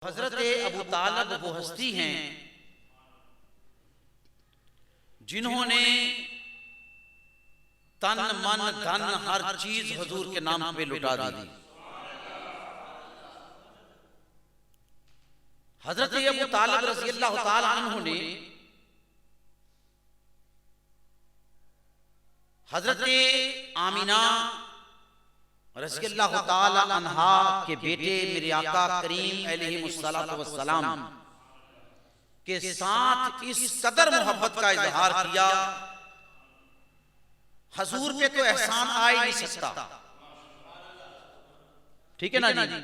हजरत अबू तालिब वो हस्ती हैं जिन्होंने तन मन धन हर चीज हुजूर के नाम पे लुटा दी। हजरत अबू तालिब रज़ी अल्लाह ताला अन्हु ने हजरत आमिना रज़ी अल्लाह ताला अन्हा के बेटे मेरे आका करीम अलैहिस्सलातु वस्सलाम के साथ इस कदर मोहब्बत का इजहार किया, हुजूर पे तो एहसान आ ही नहीं सकता, ठीक है ना जी,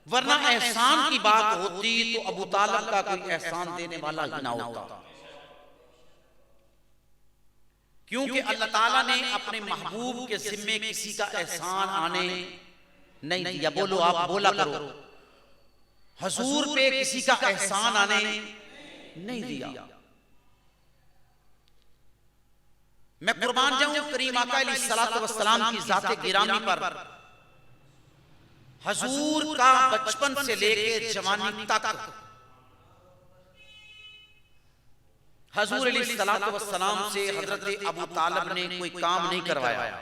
वरना एहसान की बात होती तो अबू तालिब का कोई एहसान देने वाला ही ना होता। क्योंकि अल्लाह ताला ने अपने महबूब के जिम्मे किसी का एहसान आने नहीं दिया। बोलो, आप बोला करो, हुजूर पे किसी का एहसान आने नहीं दिया। मैं कुर्बान जाऊं करीम आका अलैहिस्सलातु वस्सलाम की जाते गिरामी पर। हुजूर का बचपन से लेकर जवानी तक हुजूर अलैहिस्सलातु वस्सलाम से हजरत अबू तालिब ने कोई काम नहीं करवाया।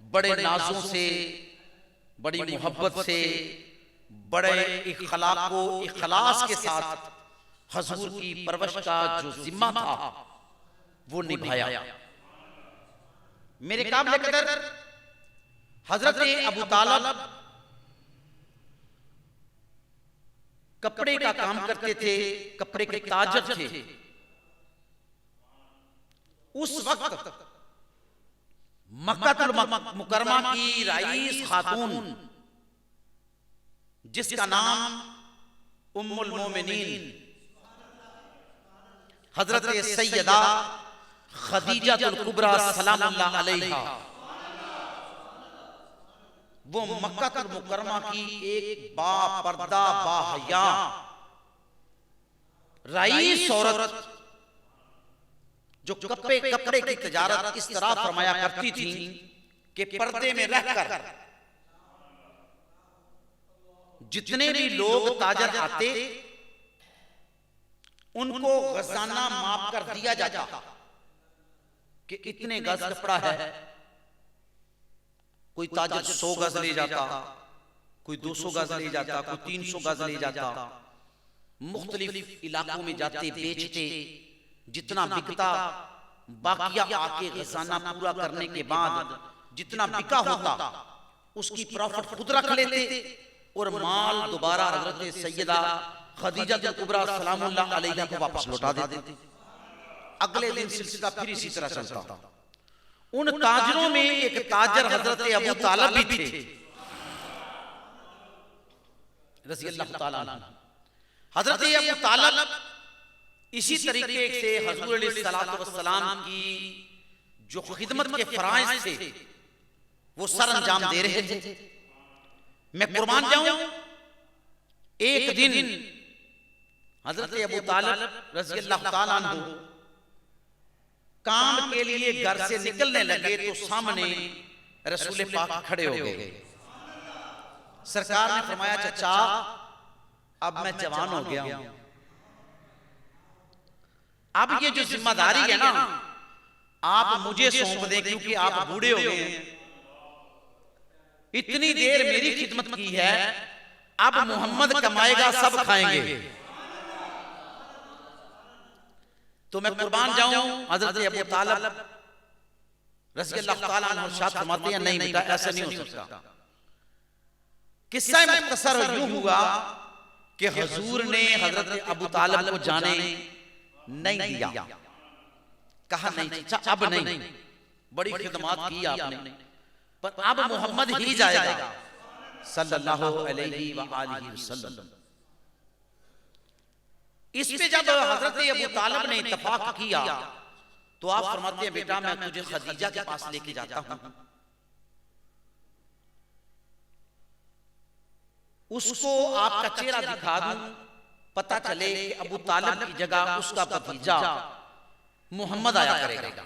बड़े नाजों से, बड़ी मोहब्बत से, बड़े इखलास के साथ हुजूर की परवरिश का जो जिम्मा था वो निभाया। मेरे काबिल कदर हजरत अबू तालिब कपड़े का काम करते थे, कपड़े के ताजर थे। उस वक्त मक्कातुल मुकर्रमा की रईस खातून जिसका नाम उम्मुल मोमिनीन हजरत सैयदा खदीजातुल कुबरा सलामुल्लाह अलैहा, वो मक्कातुल मुकर्रमा की एक बापर्दा बाहया रईस औरत जो कपड़े की तिजारत इस तरह फरमाया करती थी कि पर्दे में रहकर जितने भी लोग ताजर आते उनको गजाना माप कर दिया जाता कि इतने गज कपड़ा है। कोई ताजर 100 गज ले जाता, कोई 200 गज ले जाता, कोई 300 गज ले जाता। मुख्तलिफ इलाकों में जाते, बेचते, जितना बिकता बाकिया आके खजाना पूरा करने के बाद जितना बिका होता उसकी प्रॉफिट खुद रख लेते और माल दोबारा हजरत सैयदा खदीजातुल कुबरा सलामुल्लाह अलैहा को वापस लौटा देते। अगले दिन सिलसिला फिर इसी तरह चलता। उन ताजरों में एक ताजर हजरत अबू तालिब भी थे रज़ी अल्लाह ताला अन्हु। हजरत अबू तालिब इसी तरीके से हुजूर अलैहिस्सलातु वस्सलाम की जो खिदमत के फराइज थे वो सर अंजाम दे रहे थे। मैं कुर्बान जाऊं, एक दिन हजरत अबू तालिब रज़ी अल्लाह ताला अन्हु काम के लिए घर से निकलने लगे तो सामने रसूल पाक खड़े हो गए। सरकार ने फरमाया, चचा अब मैं जवान हो गया हूं, अब ये जो जिम्मेदारी है ना आप मुझे सौंप दें क्योंकि आप बूढ़े हो गए हैं। इतनी देर मेरी खिदमत की है, अब मोहम्मद कमाएगा सब खाएंगे। तो मैं कुर्बान जाऊं, हजरत अबू तालिब रज़ी अल्लाह ताला अन्हु इरशाद फरमाते हैं, नहीं बेटा ऐसा नहीं हो सकता। किस्सा मुख्तसर यूं हुआ कि हुजूर ने हजरत अबू तालिब को जाने नहीं दिया, कहा नहीं चाचा अब नहीं, बड़ी खिदमत की आपने, पर अब मोहम्मद ही जाएगा सल्लल्लाहु अलैहि व आलिहि वसल्लम। इस पे जब हजरत अबू तालिब ने इत्तफाक किया तो आप फरमाते हैं, बेटा मैं तुझे खदीजा के पास लेके जाता हूं, उसको आपका चेहरा दिखा दूं, पता चले कि अबू तालिब की जगह उसका भतीजा मोहम्मद आया करेगा।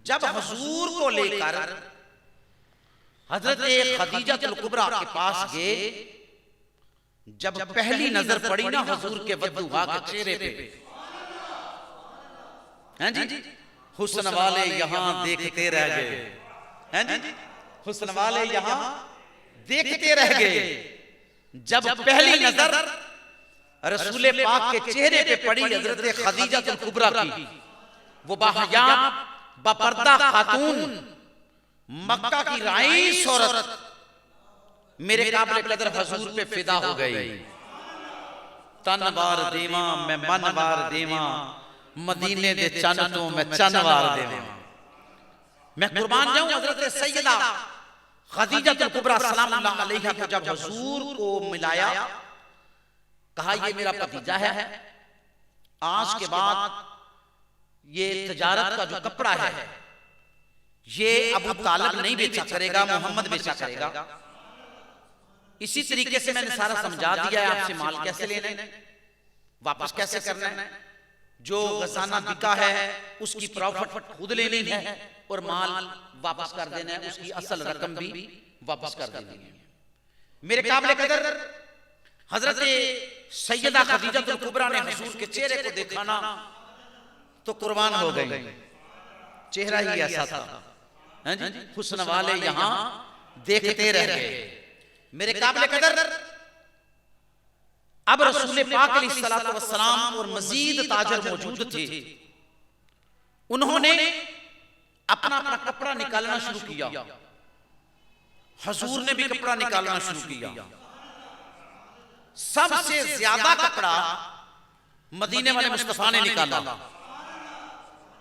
जब हुजूर को लेकर हजरत खदीजतुल कुबरा के पास गए। जब पहली नजर पड़ी ना हुजूर के बद्दुआ के चेहरे पे, हैं जी, हुस्न वाले यहां देखते रह गए, हैं जी, हुस्न वाले यहां देखते रह गए। जब पहली नजर रसूल पाक के चेहरे पे पड़ी हजरत खदीजतुल कुबरा की, वो बाहया बापर्दा खातून, मक्का की राइस औरत, मेरे काबिल कदर हुजूर पे फिदा हो गई। तन वार देवा मैं मन वार देवा, मदीने दे चन तो मैं चन वार देवा। मैं कुर्बान जाऊं हजरत सैयदा खदीजतुल कुबरा सलामुल्लाह अलैहा को जब हुजूर को मिलाया, कहा ये मेरा भतीजा है, आज के बाद ये तिजारत का जो कपड़ा है ये अबू तालिब नहीं बेचा करेगा, मोहम्मद बेचा करेगा। इसी तरीके से मैंने सारा समझा दिया है आपसे माल कैसे लेना है, वापस कैसे करना है, जो खजाना बिका है उसकी प्रॉफिट खुद लेनी है और माल वापस कर देना है, उसकी असल रकम भी वापस कर देनी है। मेरे काबिल कदर हजरत सैयदा खदीजतुल कुबरा ने हुजूर के चेहरे को देखा ना तो कुर्बान हो गई। चेहरा ही ऐसा था, हैं जी, हुस्न वाले यहां देखते रह गए। मेरे काबिल कदर अब रसूल पाक अलैहिस्सलातु वस्सलाम और मजीद ताजर मौजूद थे। उन्होंने अपना अपना कपड़ा निकालना शुरू किया, हुजूर ने भी कपड़ा निकालना शुरू किया। सबसे ज्यादा कपड़ा मदीने वाले मुस्तफा ने निकाला।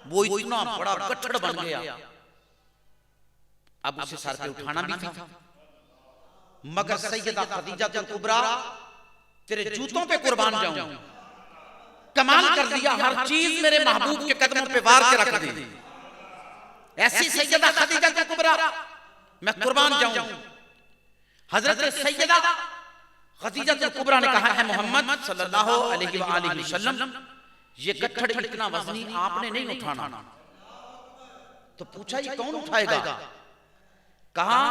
वो इतना बड़ा गट्ठड़ बन गया, अब उसे सर पे उठाना भी था। मगर सैयदा खदीजतुल कुबरा, तेरे जूतों पे कुर्बान जाऊं, कमाल कर दिया, हर चीज मेरे महबूब के कदमों पे वार के रख दी। ऐसी सैयदा खदीजतुल कुबरा, मैं कुर्बान जाऊं। हजरत सैयदा खदीजतुल कुबरा ने कहा है मोहम्मद सल्लल्लाहु अलैहि वसल्लम, ये गट्ठड़ इतना वजनी आपने नहीं उठाना। तो पूछा ये कौन उठाएगा? कहा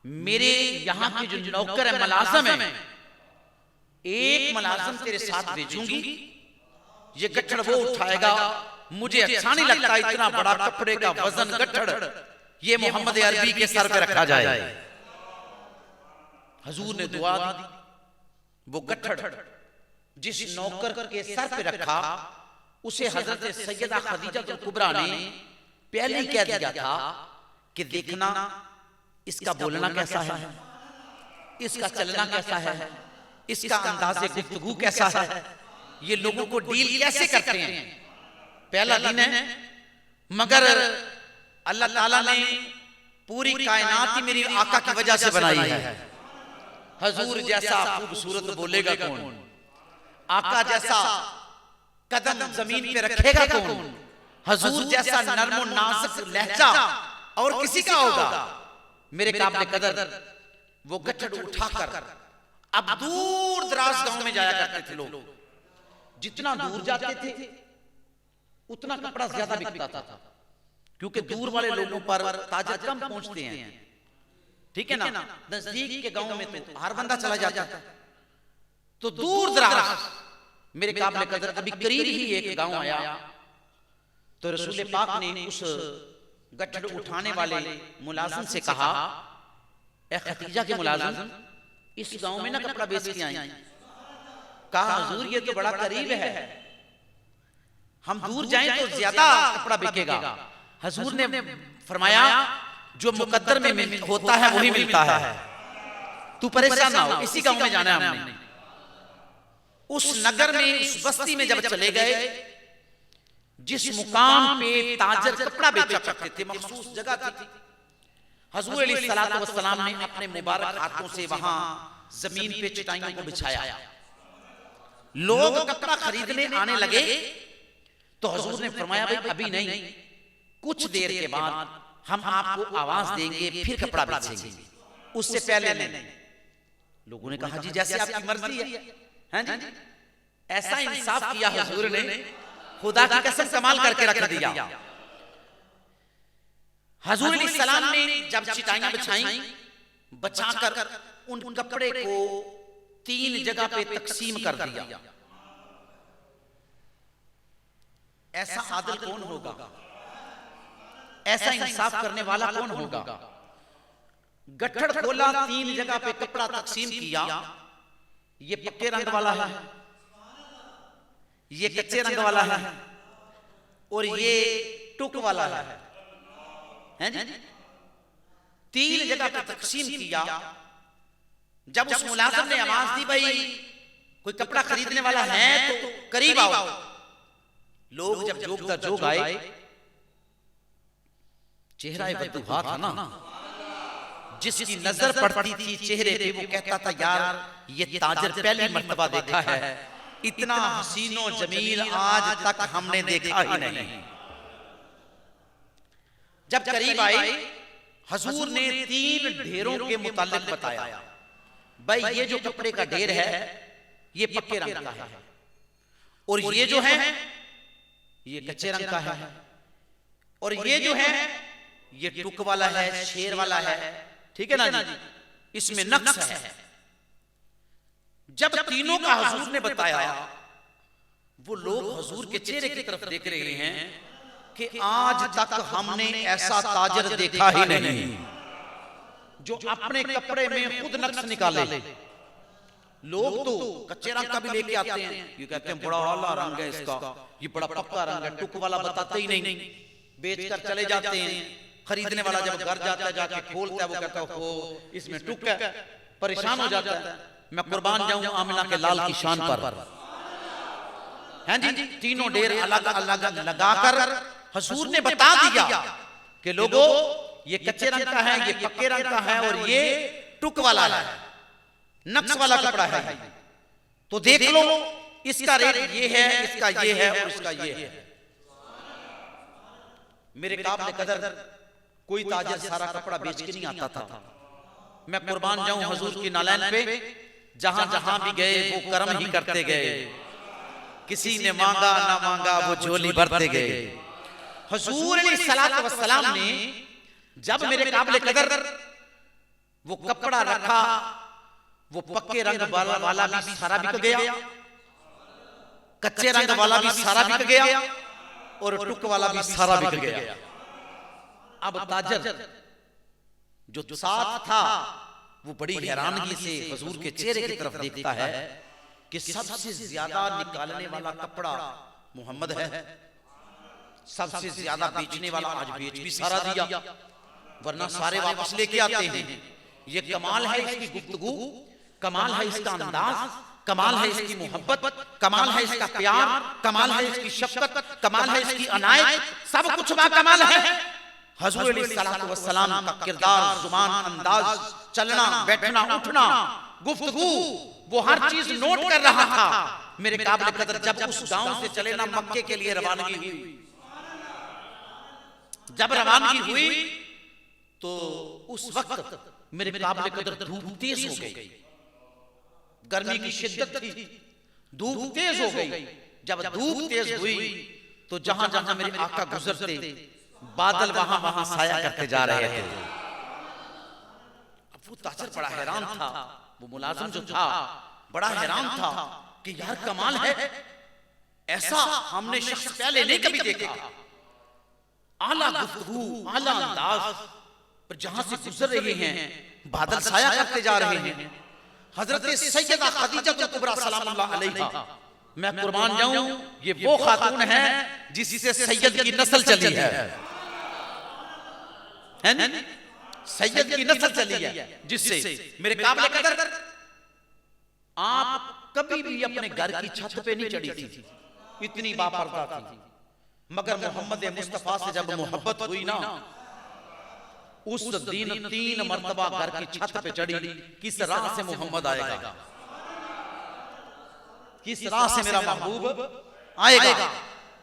मेरे यहां के जो नौकर है, मुलाजिम है, एक मुलाजिम तेरे साथ भेजूंगी, ये गट्ठड़ वो उठाएगा। मुझे अच्छा नहीं लगता इतना बड़ा कपड़े का वजन गट्ठड़ ये मोहम्मद अरबी के सर पे रखा जाए। हुजूर ने दुआ दी, वो गट्ठड़ जिस नौकर के सर पे रखा उसे हजरत सैयदा खदीजतुल कुबरा ने पहले ही कह दिया था कि देखना इसका बोलना कैसा है, इसका चलना कैसा है, इसका अंदाज़े गुफ्तगू कैसा है, ये लोगों को डील कैसे करते हैं। पहला दिन है, मगर अल्लाह ताला ने पूरी कायनात ही मेरी आका की वजह से बनाई है। हुजूर जैसा खूबसूरत बोलेगा कौन, आका जैसा कदम जमीन पे रखेगा कौन, हुजूर जैसा नर्म नाजुक लहजा और किसी का होगा। मेरे काबिल कदर वो गट्ठड़ उठाकर अब दूर दराज गांव में जाया करते थे लोग। जितना दूर जाते थे उतना कपड़ा ज्यादा बिकता था, क्योंकि दूर वाले लोगों पर ताजर कम पहुंचते हैं, ठीक है ना। नजदीक के गांव में तो हर बंदा चला जाता है, तो दूर दराज मेरे काबिल कदर कभी करीब ही एक गांव आया तो रसूल पाक ने उस गट्ठड़ उठाने वाले मुलाजिम से कहा, ए खदीजा के मुलाजिम, इस गांव में ना कपड़ा बेच के आई। कहा हुजूर ये तो बड़ा करीब है, हम दूर जाएं तो ज्यादा कपड़ा बिकेगा। हुजूर ने फरमाया जो मुकद्दर में होता है वही मिलता है, तू परेशान ना हो, इसी गांव में जाना है हमने। उस नगर में, उस बस्ती में जब चले गए, जिस मुकाम पे ताजर कपड़ा बेचा करते थे, मखसूस जगह थी, हुजूर अलैहिस्सलातु वस्सलाम ने अपने मुबारक हाथों से वहां जमीन पे चटाइयों को बिछाया। लोग कपड़ा खरीदने आने लगे तो हुजूर ने फरमाया भाई अभी नहीं, कुछ देर के बाद हम आपको आवाज देंगे, फिर कपड़ा बेचेंगे, उससे पहले नहीं। लोगों ने कहा जी जैसे आपकी मर्जी है, हैं जी। ऐसा इंसाफ किया हुजूर ने, खुदा की कसम कमाल करके रख दिया। हजूर अलैहिस्सलाम ने जब चिटाइयां बिछाई, बचाकर उन कपड़े को 3 जगह पे तकसीम कर दिया। ऐसा आदिल कौन होगा? ऐसा इंसाफ करने वाला कौन होगा? गट्ठड़ खोला, 3 जगह पे कपड़ा तकसीम किया। ये पक्के रंग वाला है, ये कच्चे रंग वाला है, और ये टुक वाला है, हैं जी? 3 जगह पे तकसीम किया। जब उस मुलाजिम ने आवाज दी, भाई कोई कपड़ा खरीदने वाला है तो करीब आओ। लोग जब जोग दर जोग आए, चेहरा बददुआ था ना, जिसकी नजर पड़ती थी चेहरे पे वो कहता था यार ये ताजिर पहली मर्तबा देखा है, इतना हसीनो जमील आज तक हमने देखा ही नहीं। जब करीब आए, हजूर ने 3 ढेरों के मुताल्लिक बताया, भाई ये जो कपड़े का ढेर है ये पक्के रंग का है, और ये जो है ये कच्चे रंग का है, और ये जो है ये टुक वाला है, शेर वाला है, ठीक है ना जी? इसमें नक्श है। जब तीनों का हजूर ने बताया, वो लोग हजूर के चेहरे की तरफ देख रहे हैं कि आज तक हमने ऐसा ताजिर देखा ही नहीं जो अपने कपड़े में खुद नक्श निकाले। लोग तो कच्चे रंग का भी लेके आते हैं, ये कहते हैं बड़ा आला रंग है इसका, ये बड़ा पक्का रंग है, टुक वाला बताते ही नहीं, बेच कर चले जाते हैं। खरीदने वाला जब घर जाता है, जाके खोलता है, वो कहता है ओ इसमें टुक है, परेशान हो जाता है। मैं कुर्बान जाऊं आमिना के लाल की शान पर, हैं जी? तीनों ढेर अलग अलग लगाकर हजूर ने बता दिया कि लोगों ये कच्चे रंग का है, ये पक्के रंग का है, और ये टुक वाला है, नक्श वाला कपड़ा है। तो देख लो, इसका रेट ये है, इसका ये है, और इसका ये है। मेरे काबिल कदर कोई ताजिर सारा कपड़ा बेच के नहीं आता था। मैं कुर्बान जाऊं हजूर की नालैन पे, जहां जहां भी गए वो कर्म ही करते गए, किसी ने मांगा ना मांगा वो झोली भरते गए। हजूर अलैहिस्सलातु वस्सलाम ने जब मेरे काबिल कदर वो कपड़ा रखा, वो पक्के रंग वाला भी सारा बिक गया, कच्चे रंग वाला भी सारा बिक गया, और टुक वाला भी सारा बिक गया। अब ताजर जो साथ था वो बड़ी हैरानगी से हजूर के चेहरे की तरफ देखता है कि सबसे ज्यादा निकालने वाला कपड़ा मोहम्मद है, सबसे ज्यादा बेचने वाला आज बेच भी सारा दिया, वरना सारे वापस लेके आते हैं। ये कमाल है इसकी गुफ्तगू, कमाल है इसका अंदाज, कमाल है इसकी मोहब्बत, कमाल है इसका प्यार, कमाल है इसकी शफकत, कमाल है इसकी अनायत, सब कुछ बा कमाल है। हजूर अलैहिस्सलातु वस्सलाम का किरदार, जुबान, अंदाज, चलना बैठना उठना, गुफ्तगू, वो हर चीज नोट कर रहा था। मेरे काबिल कदर जब उस गांव से चले ना मक्के के लिए रवानगी हुई, जब रवानगी हुई तो उस वक्त मेरे काबिल कदर धूप तेज हो गई, गर्मी की शिद्दत थी, धूप तेज हो गई। जब धूप तेज हुई तो जहां जहां मेरे आका गुजरते बादल वहां वहां साया करते जा रहे थे। अब वो ताजर बड़ा हैरान था, वो मुलाजिम जो था बड़ा हैरान था कि यार कमाल है, ऐसा हमने शख्स पहले नहीं कभी देखा। आला गुफ्तगू, आला अंदाज, पर जहां से गुजर रहे हैं बादल साया करते जा रहे हैं। हजरत सैयदा खदीजा कुबरा सलामुल्लाह अलैहा, मैं कुर्बान जाऊं ये वो खातून है जिससे सैयद की नस्ल चली है ना? सैयद की नस्ल चली है, जिससे मेरे काबिल कदर आप कभी भी अपने घर की छत पे नहीं चढ़ी थी, इतनी बापर्दा थी। मगर मोहम्मद मुस्तफा से जब मोहब्बत हुई ना, उस दिन 3 मर्तबा घर की छत पे चढ़ी। किस राह से मोहम्मद आएगा, किस राह से मेरा महबूब आएगा।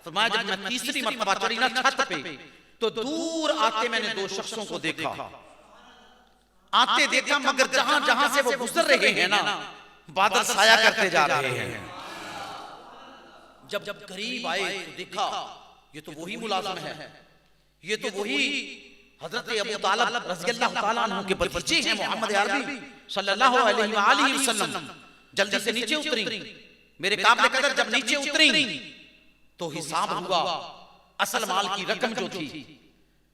तो मैं जब मैं तीसरी मर्तबा चढ़ी ना छत पे, तो दूर आते मैंने 2 शख्सों को देखा, आते देखा, मगर जहां जहां से वो गुजर रहे हैं ना बादल साया करते जा रहे हैं। जब करीब आए तो देखा ये तो वही मुलाजिम है, ये तो वही हजरत अबू तालिब रज़ियल्लाहु ताला अन्हु के भतीजे हैं मोहम्मद अरबी सल्लल्लाहु अलैहि वसल्लम जल्दी से नीचे उतरी। मेरे काबिल कदर जब नीचे उतरी तो हिसाब हुआ, असल माल की रकम जो थी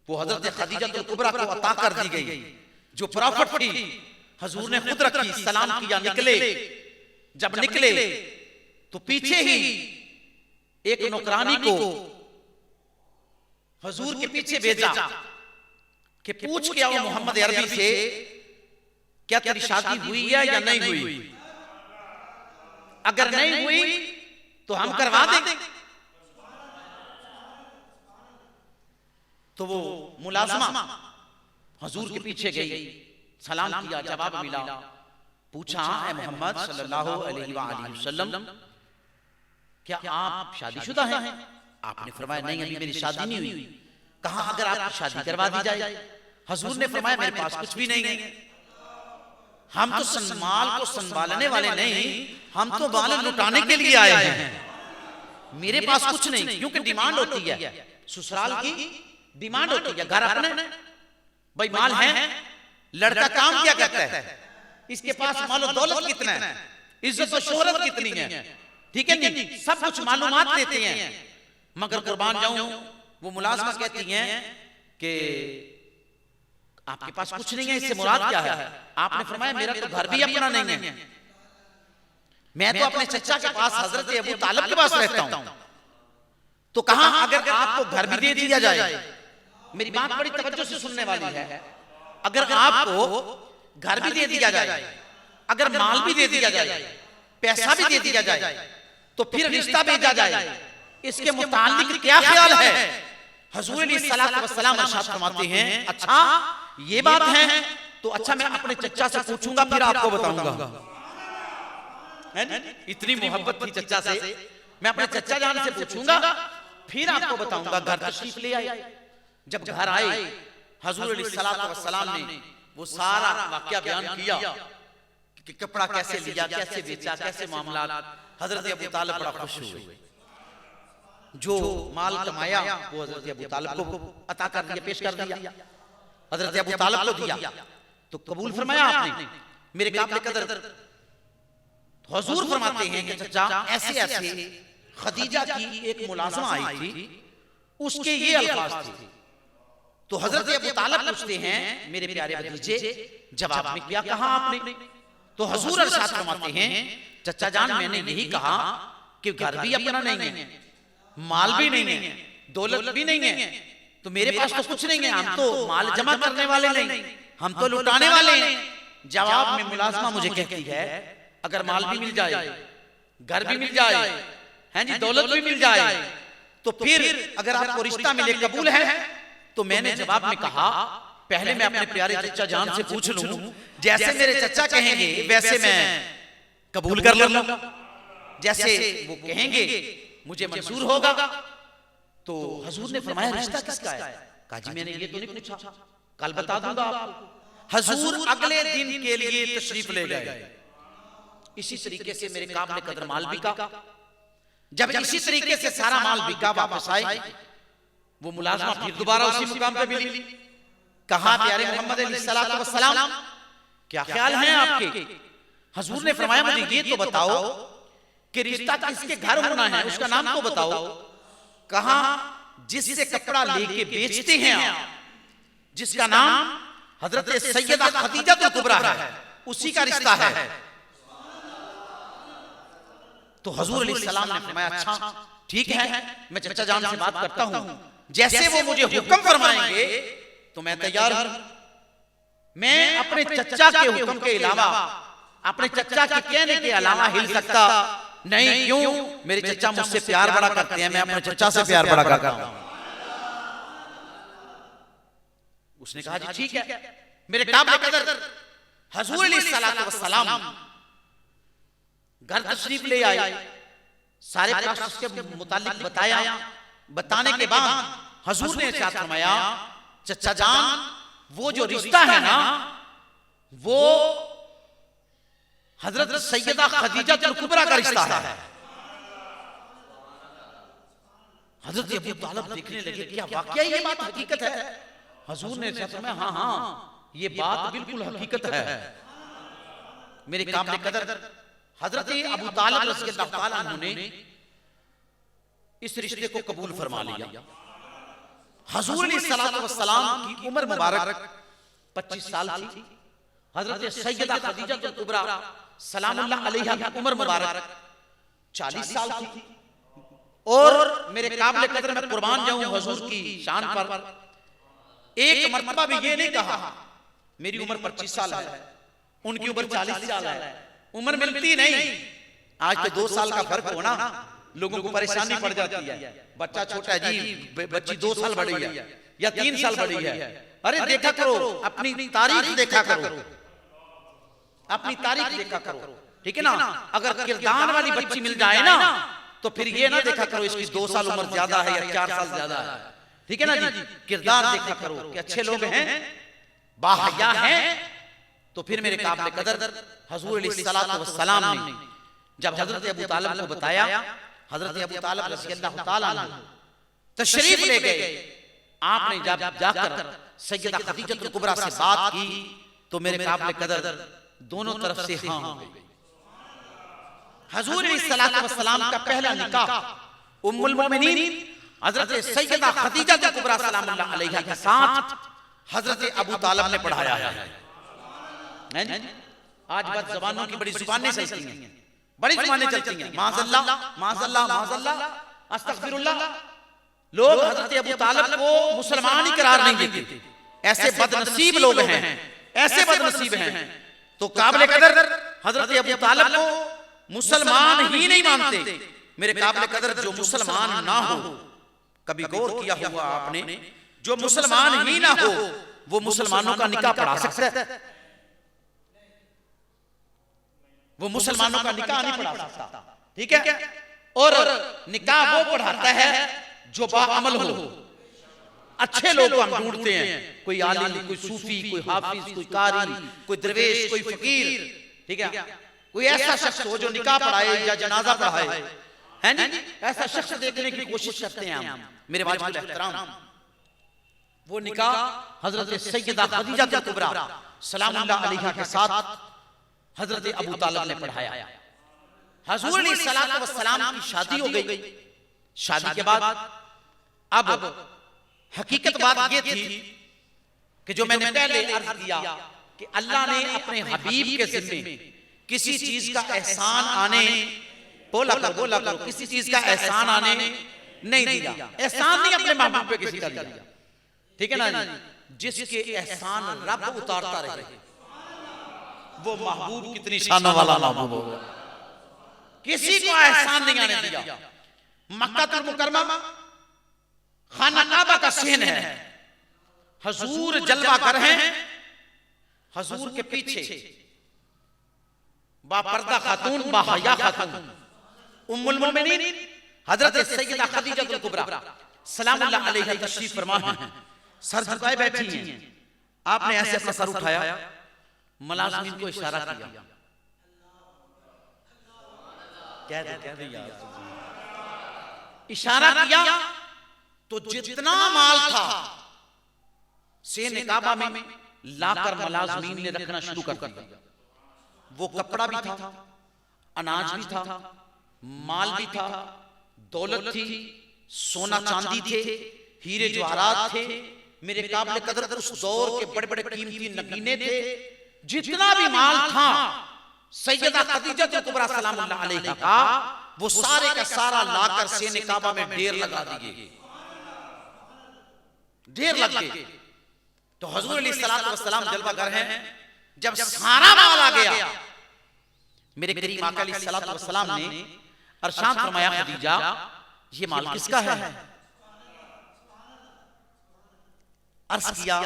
वो हजरत खदीजतुल कुबरा को अता कर दी गई, जो प्रॉफिट थी हुजूर ने खुद रखी। सलाम किया, निकले। जब निकले तो पीछे ही एक नौकरानी को हुजूर के पीछे भेजा कि पूछ के आओ मोहम्मद अरबी से, क्या तेरी शादी हुई है या नहीं हुई? अगर नहीं हुई तो हम करवा देंगे। तो वो मुलाजमा हुजूर के पीछे गई, सलाम किया, जवाब मिला। पूछा, है मोहम्मद सल्लल्लाहु अलैहि वसल्लम, क्या आप शादीशुदा हैं? आपने फरमाया, नहीं अभी मेरी शादी नहीं हुई। कहा, अगर आपकी शादी करवा दी जाए? हुजूर ने फरमाया, मेरे पास कुछ भी नहीं है। हम तो माल को संभालने वाले नहीं, हम तो माल लुटाने के लिए आए हैं। मेरे पास कुछ नहीं, क्योंकि डिमांड होती है, ससुराल की डिमांड होती है। घर अपने भाई माल है, लड़का काम क्या करता है, इसके पास मालो दौलत कितना है, इज्जत और शोहरत कितनी है, ठीक है नहीं, सब कुछ मालूमात देते हैं। मगर कुर्बान जाऊं, वो मुलाजमा कहती हैं कि आपके पास कुछ नहीं है, इससे मुराद क्या है? आपने फरमाया, मेरा तो घर भी अपना नहीं है, मैं तो अपने चचा के पास हजरत अबू तालिब के पास रहता हूं। तो कहा, अगर आपको घर भी दे दिया जाए, मेरी बात बड़ी तवज्जो से सुनने वाली है, अगर आपको घर भी दे दिया जाए, अगर माल भी दे दिया जाए, पैसा भी दे दिया जाए, तो फिर रिश्ता भेजा जाए, इसके मुताल्लिक क्या ख्याल है? हुजूर अलैहिस्सलातु वस्सलाम इरशाद फरमाते हैं, अच्छा ये बात है तो अच्छा मैं अपने चचा से पूछूंगा, फिर आपको बताऊंगा। इतनी मोहब्बत थी चचा से, मैं अपने चचा जान से पूछूंगा, फिर आपको बताऊंगा। घर तशरीफ ले आए। जब घर आए, हुजूर अलैहिस्सलातु वस्सलाम ने वो सारा वाकया बयान किया कि कपड़ा कैसे लिया, कैसे बेचा, कैसे मामला। हजरत अबू तालिब बड़ा खुश हुए, जो माल कमाया वो हजरत अबू तालिब को अता कर दिया, पेश कर दिया। हजरत अबू तालिब को दिया तो कबूल फरमाया आपने। मेरे काबिल कदर हुजूर फरमाते हैं कि चचा ऐसे ऐसे खदीजा की एक मुलाजमा आई थी, उसके ये अल्फाज थे। तो हजरत अबू तालिब पूछते हैं, मेरे प्यारे भतीजे जवाब में क्या कहा आपने? तो हुजूर इरशाद फरमाते हैं, चचा जान मैंने यही कहा कि घर भी अपना नहीं है, माल भी नहीं है, दौलत भी नहीं है, तो मेरे पास तो कुछ नहीं है, हम तो माल जमा करने वाले नहीं, हम तो लुटाने वाले हैं। जवाब में मुलाजमा मुझे कहती है, अगर माल भी मिल जाए, घर भी मिल जाए, हैं जी, दौलत भी मिल जाए, तो फिर अगर आपको रिश्ता मिले कबूल है? तो मैंने जवाब में कहा, पहले मैं अपने प्यारे चचा जान से पूछ लूं, जैसे मेरे चचा कहेंगे वैसे मैं कबूल कर लूंगा, जैसे वो कहेंगे मुझे मंजूर होगा। तो हुजूर ने फरमाया, रिश्ता किसका है? कहा, जी मैंने ये तो नहीं पूछा, कल बता दूंगा आपको। हुजूर अगले दिन के लिए तशरीफ ले गए। इसी तरीके से मेरे काबिल कदर माल बिका। जब इसी तरीके से सारा माल बिका, वापस आए, वो मुलाजमा फिर दोबारा उसी मुकाम पे मिली। कहा, प्यारे मोहम्मद अलैहिस्सलातु वस्सलाम क्या ख्याल है आपके? हुजूर ने फरमाया, मुझे ये तो बताओ कि रिश्ता किसके घर होना है, उसका नाम तो बताओ। कहा, जिससे कपड़ा लेके बेचते हैं आप, जिसका नाम हजरत सैयदा खदीजतुल कुबरा है, उसी का रिश्ता है। तो हुजूर अलैहिस्सलाम ने फरमाया, अच्छा ठीक है, मैं चचा जान से बात करता हूं, जैसे वो मुझे हुक्म फरमाएंगे तो मैं तैयार हूं। मैं अपने चचा के हुक्म के अलावा, अपने चचा के कहने के अलावा हिल सकता नहीं। क्यों? मेरे चचा मुझसे प्यार बड़ा करते हैं, मैं अपने चचा से प्यार बड़ा करता हूं। उसने कहा, जी ठीक है। मेरे काबिल कदर हुजूर अलैहिस्सलातु वस्सलाम घर तशरीफ ले आए, सारे प्रोसेस के मुतालिक बताया। बताने के बाद हुजूर ने इरशाद फरमाया, चचा जान वो जो रिश्ता है ना, वो हजरत सैयदा खदीजतुल कुबरा का रिश्ता है। हजरत अबू तालिब देखने लगे, क्या वाकई ये बात हकीकत है? हुजूर ने फरमाया हाँ हाँ ये बात बिल्कुल हकीकत है। मेरे काबिल कदर हजरत अबू तालिब रज़ियल्लाहु ताला अन्हु ने इस रिश्ते को कबूल फरमा लिया। हुजूर सल्लल्लाहु अलैहि वसल्लम की उम्र मुबारक 25 साल थी। हजरत सैयदा खदीजा कुबरा सलामुल्लाह अलैहा की उम्र मुबारक 40 साल थी। और मेरे काबिल कदर में कुर्बान जाऊं हुजूर की शान पर, एक मर्तबा भी ये नहीं कहा मेरी उम्र 25 साल है, उनकी उम्र 40 साल है। उम्र मिलती नहीं। आज तो 2 साल का फर्क होना लोगों को परेशानी पड़ जाती है। बच्चा छोटा है जी, बच्ची 2 साल बड़ी है या 3 साल बड़ी है। अरे देखा करो, अपनी तारीख देखा करो, अपनी तारीख देखा करो, ठीक है ना। अगर किरदार वाली बच्ची मिल जाए ना तो फिर ये ना देखा करो इसकी 2 साल उम्र ज्यादा है या 4 साल ज्यादा है, ठीक है ना जी। किरदार देखा करो कि अच्छे लोग हैं, बाहया हैं। तो फिर मेरे काबिल कदर हुजूर अलैहिस्सलातु वस्सलाम ने जब हजरत अबू तालिब को बताया, हजरत अबू तालिब रज़ियल्लाहु ताला अन्हु तशरीफ ले गए। आपने जब जाकर सैयदा खदीजा कुबरा से बात की तो मेरे काबिल कदर दोनों तरफ से हाँ हो गई। हुजूर अलैहिस्सलातु वस्सलाम का पहला निकाह उम्मुल मोमिनीन हजरत सैयदा खदीजा कुबरा सलामुल्लाह अलैहा के साथ हजरत अबू तालिब ने पढ़ाया है। आज बात जबानों की बड़ी जुबानें चलती हैं, बड़ी जुबानें चलती हैं, माज़अल्लाह माज़अल्लाह माज़अल्लाह अस्तगफिरुल्लाह। लोग हजरत अबू तालिब को मुसलमान ही करार नहीं देते। ऐसे बदनसीब लोग हैं, ऐसे बदनसीब हैं। तो काबिल कदर हजरत अबू तालिब को मुसलमान ही नहीं मानते। मेरे काबिल कदर जो मुसलमान ना हो, कभी गौर किया हुआ आपने, जो मुसलमान ही ना हो वो मुसलमानों का निकाह पढ़ा सकता है? वो मुसलमानों का निकाह नहीं पढ़ा सकता, ठीक है। और निकाह वो पढ़ाता है जो बाअमल हो। अच्छे लोग हम ढूंढते हैं, कोई आलिम, कोई सूफी, कोई हाफिज, कोई कारी, कोई दरवेश, कोई फकीर, ठीक है। कोई ऐसा शख्स हो जो निकाह पढ़ाए या जनाजा पढ़ाए, है नहीं। ऐसा शख्स देखने की कोशिश करते हैं हम, मेरे वाजिब एहतराम। वो निकाह हजरत सैयदा खदीजा कुबरा सलामुल्लाह अलैहा के साथ हजरत अबू तालिब ने पढ़ाया। हुजूर अलैहिस्सलातु वस्सलाम की शादी हो गई। शादी के बाद अब हकीकत बात ये थी कि जो मैंने पहले अर्ज किया कि अल्लाह ने अपने हबीब के ज़िम्मे किसी चीज का एहसान आने, बोला करो, किसी चीज का एहसान आने नहीं दिया। एहसान नहीं अपने महबूब पे किसी का दिया, ठीक है ना। जिसके एहसान रब उतारता रहे वो महबूब कितनी शान वाला महबूब होगा। किसी को एहसान नहीं आने दिया। मक्का मुकर्रमा खाना काबा का सहन है, हुजूर जलवा कर हैं। हुजूर के पीछे बापर्दा खातून, बाहया खातून, उम्मुल मोमिनीन हजरत सैयदा खदीजा कुबरा सलामुल्लाह अलैहा तशरीफ फरमा है। सर झुकाए बैठी हैं। आपने ऐसे अपना सर उठाया, मुलाज़िमीन को इशारा किया, कह दे यार, इशारा किया तो जितना माल था सेने काबा में लाकर मुलाज़िमीन ने रखना शुरू कर दिया। वो कपड़ा भी था, अनाज भी था, माल भी था, दौलत थी, सोना चांदी थे, हीरे जवाहरात थे। मेरे काबिल कदर उस दौर के बड़े बड़े कीमती नगीने थे। जितना भी माल था सैयदा खदीजा कुबरा सलामुल्लाह अलैहा का, वो सारे का सारा लाकर सेने काबा में ढेर लगा दिए, ढेर लग गए। तो हुजूर अलैहिस्सलातु वस्सलाम जलवागर हैं। जब सारा माल आ गया, मेरे करीम आका अलैहिस्सलातु वस्सलाम ने अरशाद फरमाया, खदीजा ये माल किसका है? अर्ज किया,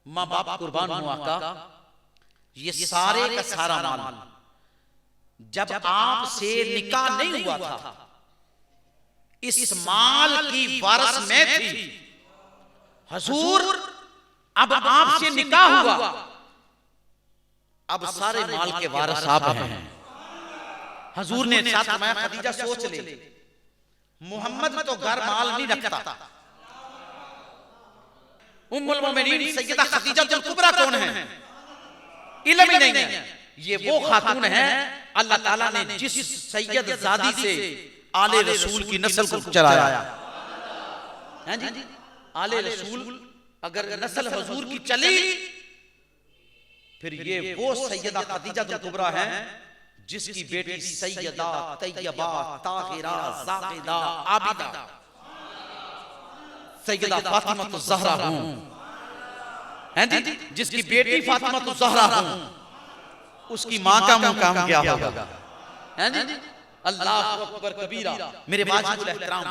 माँ बाप कुर्बान हुआ का ये सारे का सारा माल जब आपसे निकाह नहीं हुआ था, इस माल की वारस में थी। हुजूर अब आपसे निकाह हुआ, अब सारे माल के वारिस आप हैं। हुजूर ने साथ फरमाया, खदीजा सोच ले, मोहम्मद तो घर माल नहीं रखता, उम्मुल मोमिनीन सैयदा खदीजतुल कुबरा कौन है? इल्म ही नहीं है। ये वो खातून है अल्लाह ताला ने जिस सैयद ज़ादी से आले रसूल की नस्ल को चलाया है जी। आले रसूल अगर नस्ल हुजूर की चली, फिर ये वो सैयदा खदीजतुल कुबरा है जिसकी बेटी सैयदा तैयबा ताहिरा ज़ाकिदा आबिदा सैयदा फातिमा तो ज़हरा हूं, हैं जी, जिसकी बेटी फातिमा तो ज़हरा हूं, उसकी मां का मुकाम क्या होगा? हैं जी। अल्लाहु अकबर कबीरा। मेरे वाजिबुल एहतराम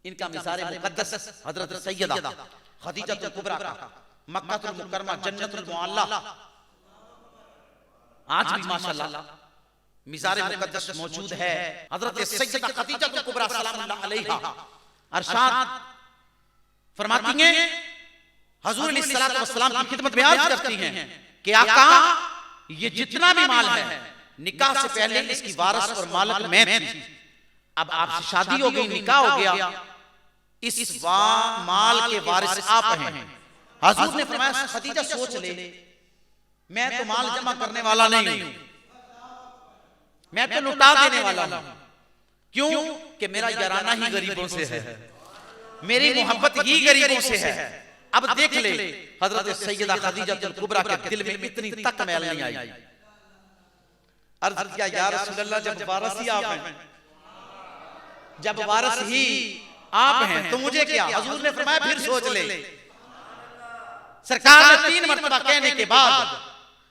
इनका मिज़ार मुक़द्दस हज़रत सैयदा खदीजतुल कुबरा का मक्कातुल मुकर्रमा जन्नतुल मुअल्ला आज भी माशाअल्लाह मिज़ार मुक़द्दस मौजूद है। हज़रत सैयदा खदीजतुल कुबरा सलामुल्लाह अलैहा अरशाद फरमाती हैं, हुजूर अलैहिस्सलातु वस्सलाम की खिदमत में अर्ज करती हैं कि आका ये जितना भी माल है निकाह से पहले इसकी वारिस और मालिक मैं थी, अब आपसे शादी हो गई, निकाह हो गया, इस माल के वारिस आप हैं। हुजूर ने फरमाया खदीजा सोच ले, मैं तो माल जमा करने वाला नहीं हूं, मैं तो लुटा देने वाला हूं। क्यों? कि मेरा याराना ही गरीबों से है, मेरी मोहब्बत ही गरीबों से है। अब देख ले हजरत सैयदा खदीजतुल कुबरा के दिल में इतनी तक मैल नहीं आई। अर्ज किया या रसूल अल्लाह जब वारिस ही आप हैं, जब वारिस ही आप हैं तो मुझे क्या? हुजूर ने फरमाया फिर सोच ले। सरकार ने 3 मरतबा कहने के बाद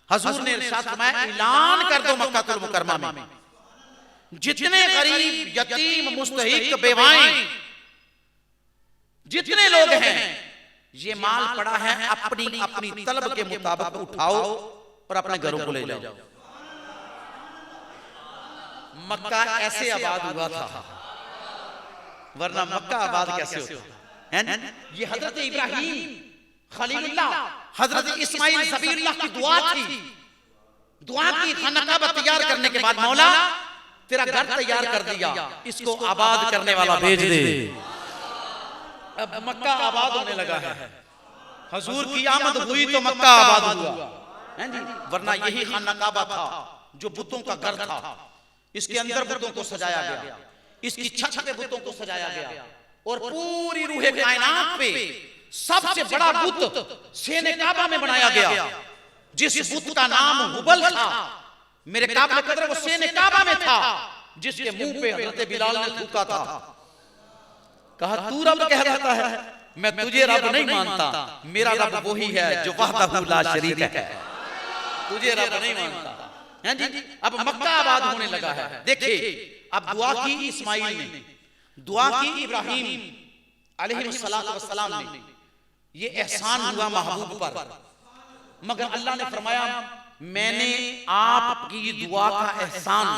हुजूर ने इरशाद फरमाया ऐलान कर दो मक्कातुल मुकर्रमा में जितने गरीब यतीम मुस्तहिक बेवाएं जितने लोग हैं, ये माल पड़ा है, अपनी अपनी तलब के मुताबिक उठाओ और अपने घरों को ले जाओ। मक्का ऐसे आबाद हुआ था, वरना मक्का आबाद कैसे होता? ये हजरत इब्राहीम खलीलुल्लाह हजरत इस्माइल ज़बीहुल्लाह की दुआ थी। दुआ की खाना काबा तैयार करने के बाद मौला तेरा घर तैयार कर दिया, इसको आबाद करने वाला भेज दे। अब मक्का आबाद होने लगा है। हुजूर की आमद हुई तो मक्का आबाद हुआ, हैं जी। वरना यही खाना काबा था जो बुतों का घर था। इसके अंदर बुतों को सजाया गया, इसकी छत पे बुतों को सजाया गया, और पूरी रूहे कायनात पे सबसे बड़ा बुत शेने काबा में बनाया गया। जिस बुत का नाम हुबल था, मेरे काबा कदर वो शेने काबा में था, जिसके मुंह पे हजरत बिलाल ने थूका था। कहा तू रब कहलाता है, मैं तुझे रब नहीं मानता, मेरा रब वही है जो वहदहू ला शरीक है, तुझे रब नहीं मानता, हैं जी। अब मक्का आबाद होने लगा है। देखिए अब दुआ की इस्माइल ने, दुआ की इब्राहीम अलैहिस्सलातु वस्सलाम ने, ये एहसान हुआ महबूब पर, मगर अल्लाह ने फरमाया मैंने आपकी दुआ का एहसान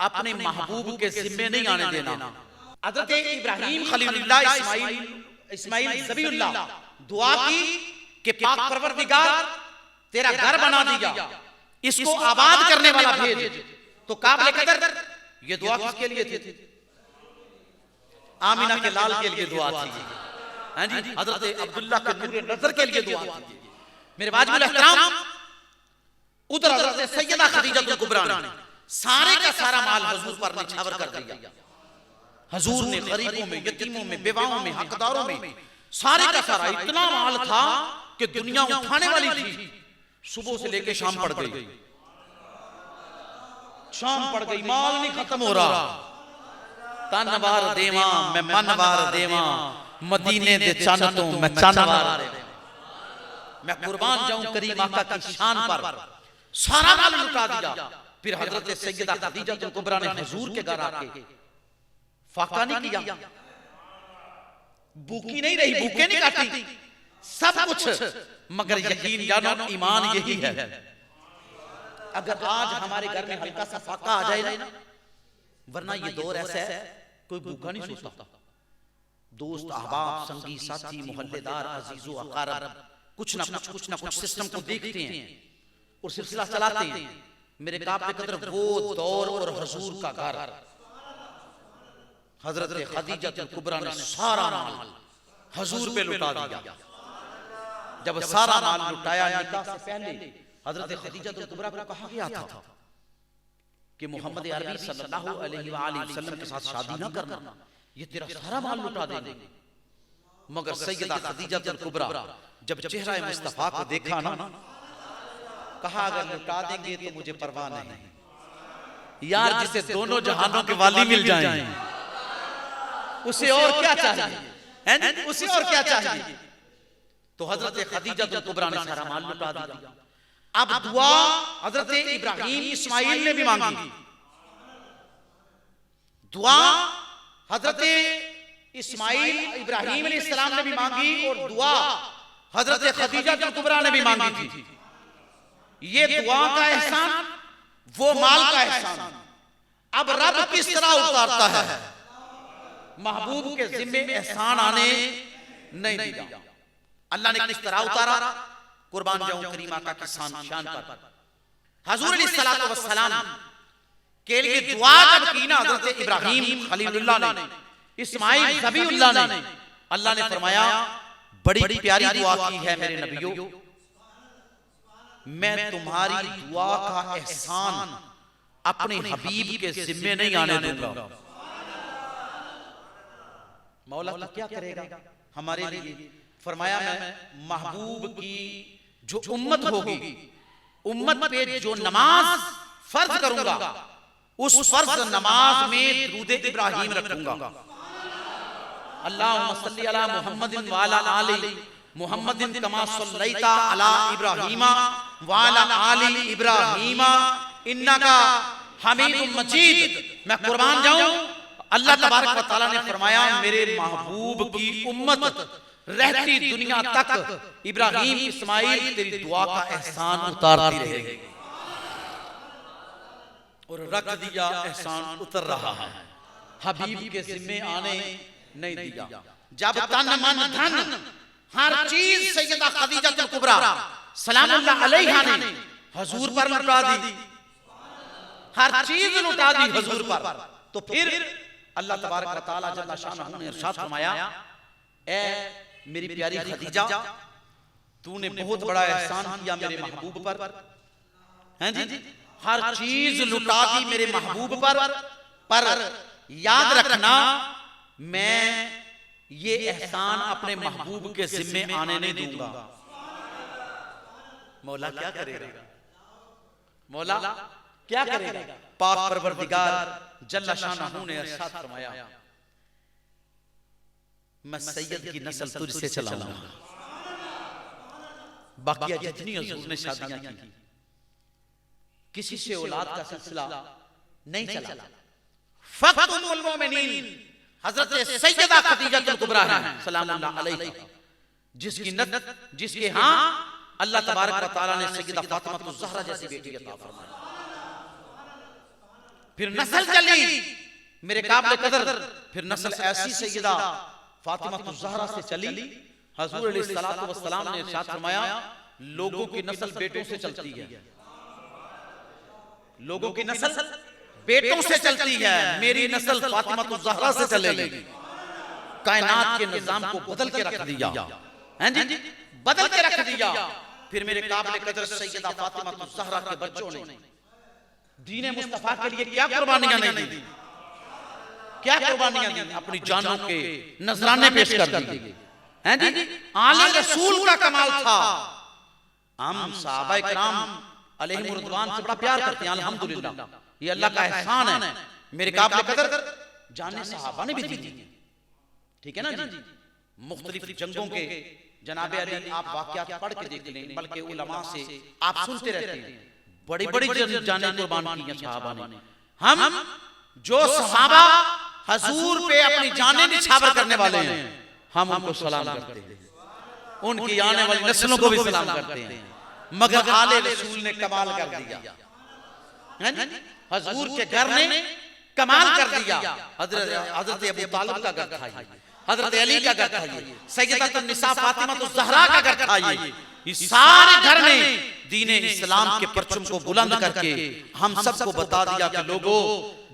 अपने महबूब के जिम्मे नहीं आने देना। हज़रत इब्राहीम खलीलुल्लाह इस्माइल ज़बीहुल्लाह दुआ की कि पाक परवरदिगार तेरा घर बना दिया, इसको आबाद करने वाला भेज। तो काबिल कदर ये दुआ किसके लिए थी? आमिना के लाल के लिए दुआ थी, हैं जी। हज़रत अब्दुल्लाह के नूर नजर के लिए दुआ थी। मेरे वाजिबुल एहतराम उधर हज़रत सैयदा खदीजतुल कुबरा ने सारे का सारा माल हुजूर पर निछावर कर दिया। हुजूर ने गरीबों में, यतीमों में, बेवाओं में, हकदारों में सारे का सारा इतना माल था कि दुनिया उठाने वाली थी। सुबह से लेके शाम पड़ गई, शाम पड़ गई, माल नहीं खत्म हो रहा। तन वार देवा मैं मन वार देवा, मदीने दे चन तो मैं चन वार देवा, मैं कुर्बान जाऊं करीम आका की शान पर। सारा माल लुटा दिया। फिर हजरत सैयदा खदीजतुल कुबरा ने हुजूर के घर आके फाका नहीं किया, भूखी नहीं रही, भूखे नहीं काटी, सब कुछ। मगर यकीन जानो ईमान यही है, अगर आज हमारे घर में हल्का सा फाका आ जाए ना, वरना ये दौर ऐसा है कोई भूखा नहीं सोता। दोस्त अहबाब संगी साथी मोहल्लेदार अजीजो अकारब कुछ ना कुछ सिस्टम को देखते हैं और सिलसिला चलाते हैं। मेरे काबिल कदर वो दौर और हुजूर का घर, हजरत खदीजतुल कुबरा ने सारा माल हुजूर पे लुटा दिया। जब सारा माल लुटाया, निकाह से पहले हजरत खदीजा कुबरा को कहा गया था कि मोहम्मद अरबी सल्लल्लाहु अलैहि वसल्लम के साथ शादी ना करना, ये तेरा सारा माल लुटा देंगे। मगर सैयदा खदीजा कुबरा जब चेहरा मुस्तफा को देखा ना, कहा अगर लुटा देंगे तो मुझे परवाह नहीं यार, जिसे दोनों जहानों के वाली मिल जाएं उसे और क्या चाहिए, उसे और क्या चाहिए। तो हजरत खदीजा कुबरा ने सारा माल लुटा दिया। अब दुआ हजरत इब्राहिम इस्माइल ने भी मांगी, दुआ हजरत इस्माइल इब्राहिम अलैहिस्सलाम ने भी मांगी, और दुआ हजरत खदीजा कुबरा ने भी मांगी थी। ये दुआ का एहसान, वो माल का एहसान। अब रब किस तरह उतारता है, महबूब के जिम्मे एहसान आने नहीं दिया। अल्लाह ने किस तरह उतारा, कुर्बान जाऊं करीमा का किसान शान पर। हुजूर अलैहिस्सलातु वस्सलाम के लिए दुआ जब की ना हजरत इब्राहिम खलीलुल्लाह ने, इस्माइल ज़बीहुल्लाह ने, अल्लाह ने फरमाया बड़ी प्यारी दुआ की है मेरे नबियों, मैं तुम्हारी दुआ का एहसान अपने हबीब के जिम्मे नहीं आने दूंगा। मौला तो क्या करेगा हमारे लिए, फरमाया मैं महबूब की जो उम्मत होगी, उम्मत पे जो नमाज फर्ज करूंगा, उस फर्ज नमाज में दुरूद इब्राहिम रखूंगा। अल्लाहुम्मा सल्ली अला मुहम्मदिन व अला आलि मुहम्मदिन कमा सल्लैता अला इब्राहीमा व अला आलि इब्राहीमा इन्नका हमीदुम मजीद। मैं कुर्बान जाऊं, अल्लाह तबारक व तआला ने फरमाया मेरे महबूब की उम्मत रहती दुनिया तक इब्राहिम इस्माइल तेरी दुआ का एहसान उतारती रहेगी। और रख दिया एहसान उतर रहा है, हबीब के जिम्मे आने नहीं दिया। जब तन मन धन हर चीज सैयदा खदीजा कुबरा सलामुल्लाह अलैहा ने हुजूर पर लुटा दी, हर चीज लुटा दी हुजूर पर। तो फिर अल्लाह तबारक व तआला जल्ल शानहू ने इरशाद फरमाया, ए मेरी प्यारी खदीजा, तूने बहुत बड़ा एहसान किया मेरे महबूब पर, हैं जी, हर चीज लुटा दी मेरे महबूब पर याद रखना मैं ये एहसान अपने महबूब के जिम्मे आने नहीं दूंगा। मौला क्या करेगा, मौला क्या करेगा। पाक परवरदिगार जल्ल शानहू ने इरशाद फरमाया, मैं सैयद की नस्ल तुझसे चलाऊंगा। बाकी जितनी हुजूर ने शादियां की किसी से औलाद का सिलसिला नहीं चला। फक़त उम्मुल मोमिनीन हजरत सैयदा खदीजा कुबरा है सलामुल्लाह अलैहा, जिसके हां अल्लाह तबारक व तआला ने सैयदा फातिमा ज़हरा जैसी बेटी अता फरमाई। फिर नस्ल चली मेरे काबिल कदर, फिर नस्ल ऐसी सैयदा फातिमा ज़हरा से चली। हुजूर अलैहिस्सलातु वस्सलाम ने इरशाद फरमाया, लोगों की नस्ल बेटों से चलती है, लोगों की नस्ल बेटों से चलती है, मेरी नस्ल फातिमा ज़हरा से चलेगी। कायनात के निजाम को बदल के रख दिया, हैं जी, बदल के रख दिया। फिर मेरे काबिल कदर सैयदा फातिमा ज़हरा के बच्चों ने दीन मुस्तफा के लिए क्या कुर्बानियां नहीं दी, क्या कुर्बानियां दी, अपनी जानों के नजराने पेश कर दिए, हैं जी। आले रसूल का कमाल था, हम सहाबा किराम अलैहिम रिज़वान से बड़ा प्यार करते हैं, अल्हम्दुलिल्लाह ये अल्लाह का एहसान है। मेरे काबिल कदर जाने सहाबा ने भी दी, ठीक है ना जी। मुख्तलिफ जंगों के जनाबे अली आप वाक़यात पढ़ के देख लें, बल्कि उलमा से आप सुनते रहते हैं, बड़ी बड़ी जाने कुर्बान की हैं सहाबा ने। हम जो सहाबा हुजूर पे अपनी जानें निछावर करने वाले हैं, हम उनको सलाम करते हैं, उनकी आने वाली नस्लों को भी सलाम करते हैं। मगर आले रसूल ने कमाल कर दिया, हुजूर के घर ने कमाल कर दिया। हजरत अबू तालिब का घर था ये, हजरत अली का घर था ये, सैयदतुन निसा फातिमा ज़हरा का घर था ये। इस सारे घर ने दीन इस्लाम के परचम को बुलंद करके हम सबको बता दिया कि लोगों,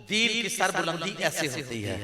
दीन की सरबुलंदी ऐसे होती है।